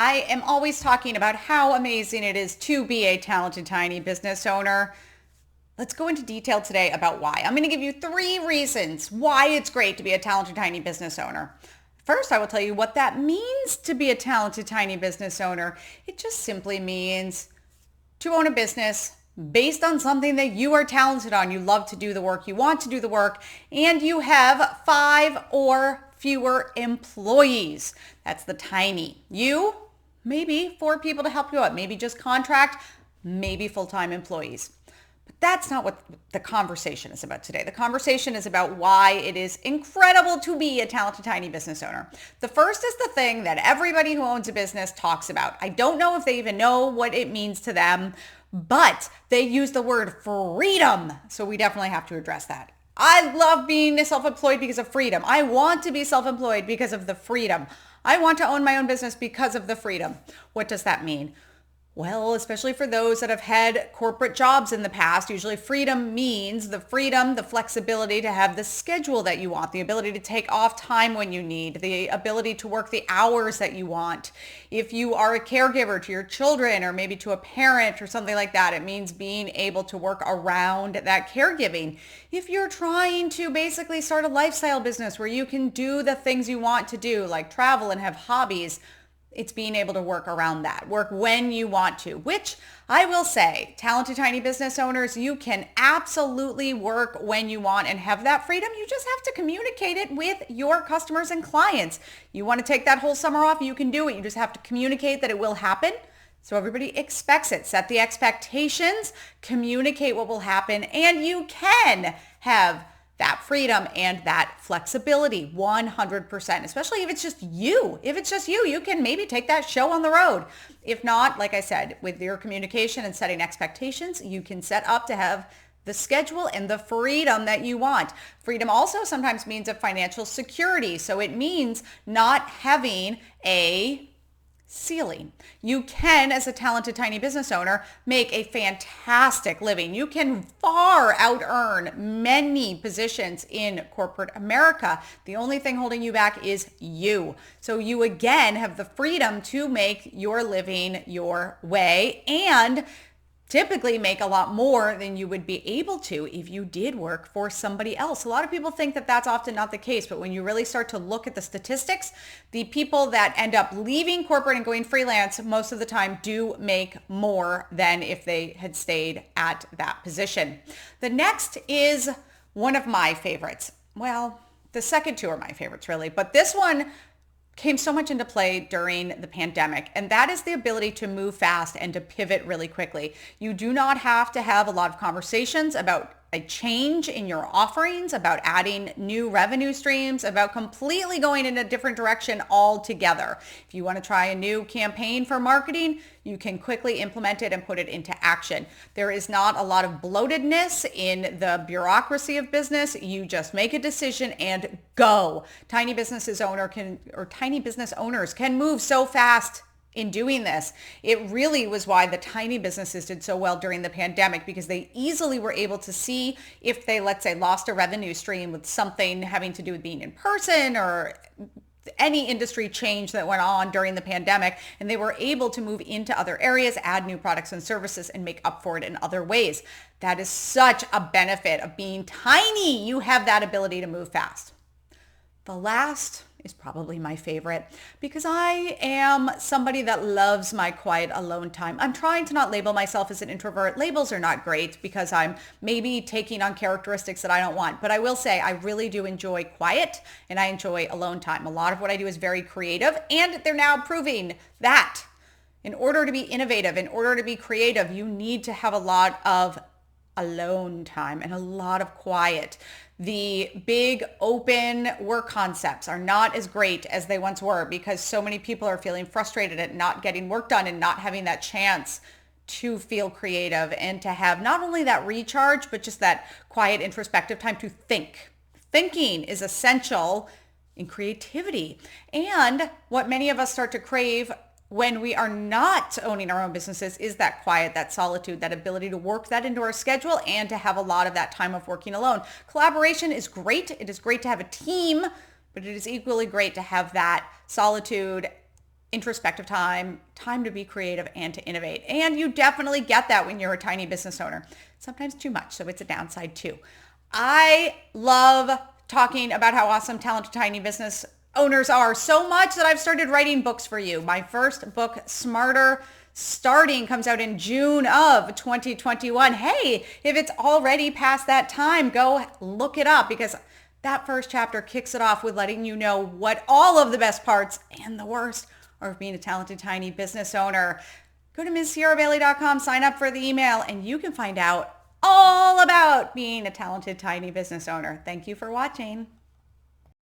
I am always talking about how amazing it is to be a talented tiny business owner. Let's go into detail today about why. I'm going to give you 3 reasons why it's great to be a talented tiny business owner. First, I will tell you what that means to be a talented tiny business owner. It just simply means to own a business based on something that you are talented on. You love to do the work, you want to do the work, and you have 5 or fewer employees. That's the tiny. You, maybe 4 people to help you out, maybe just contract, maybe full-time employees. But that's not what the conversation is about today. The conversation is about why it is incredible to be a talented tiny business owner. The first is the thing that everybody who owns a business talks about. I don't know if they even know what it means to them, but they use the word freedom. So we definitely have to address that. I love being self-employed because of freedom. I want to be self-employed because of the freedom. I want to own my own business because of the freedom. What does that mean? Well, especially for those that have had corporate jobs in the past, usually freedom means the freedom, the flexibility to have the schedule that you want, the ability to take off time when you need, the ability to work the hours that you want. If you are a caregiver to your children or maybe to a parent or something like that, it means being able to work around that caregiving. If you're trying to basically start a lifestyle business where you can do the things you want to do, like travel and have hobbies, it's being able to work around that, work when you want to, which I will say, talented tiny business owners, you can absolutely work when you want and have that freedom. You just have to communicate it with your customers and clients. You want to take that whole summer off, you can do it. You just have to communicate that it will happen. So everybody expects it. Set the expectations, communicate what will happen, and you can have that freedom and that flexibility 100%, especially if it's just you. If it's just you, you can maybe take that show on the road. If not, like I said, with your communication and setting expectations, you can set up to have the schedule and the freedom that you want. Freedom also sometimes means a financial security. So it means not having a ceiling. You can, as a talented tiny business owner, make a fantastic living. You can far out earn many positions in corporate America. The only thing holding you back is you. So you again have the freedom to make your living your way and typically make a lot more than you would be able to if you did work for somebody else. A lot of people think that that's often not the case, but when you really start to look at the statistics, the people that end up leaving corporate and going freelance most of the time do make more than if they had stayed at that position. The next is one of my favorites. Well, the second 2 are my favorites really, but this one came so much into play during the pandemic, and that is the ability to move fast and to pivot really quickly. You do not have to have a lot of conversations about a change in your offerings, about adding new revenue streams, about completely going in a different direction altogether. If you want to try a new campaign for marketing, you can quickly implement it and put it into action. There is not a lot of bloatedness in the bureaucracy of business. You just make a decision and go. Tiny business owners can move so fast in doing this. It really was why the tiny businesses did so well during the pandemic, because they easily were able to see if they, let's say, lost a revenue stream with something having to do with being in person or any industry change that went on during the pandemic, and they were able to move into other areas, add new products and services, and make up for it in other ways. That is such a benefit of being tiny. You have that ability to move fast. The last is probably my favorite because I am somebody that loves my quiet alone time. I'm trying to not label myself as an introvert. Labels are not great because I'm maybe taking on characteristics that I don't want. But I will say I really do enjoy quiet and I enjoy alone time. A lot of what I do is very creative, and they're now proving that in order to be innovative, in order to be creative, you need to have a lot of alone time and a lot of quiet. The big open work concepts are not as great as they once were because so many people are feeling frustrated at not getting work done and not having that chance to feel creative and to have not only that recharge, but just that quiet introspective time to think. Thinking is essential in creativity. And what many of us start to crave when we are not owning our own businesses is that quiet, that solitude, that ability to work that into our schedule and to have a lot of that time of working alone. Collaboration is great. It is great to have a team, but it is equally great to have that solitude introspective time, time to be creative and to innovate. And you definitely get that when you're a tiny business owner. Sometimes too much, so it's a downside too. I love talking about how awesome talented tiny business owners are so much that I've started writing books for you. My first book, Smarter Starting, comes out in June of 2021. Hey, if it's already past that time, go look it up, because that first chapter kicks it off with letting you know what all of the best parts and the worst are of being a talented tiny business owner. Go to MsSierraBailey.com, sign up for the email, and you can find out all about being a talented tiny business owner. Thank you for watching.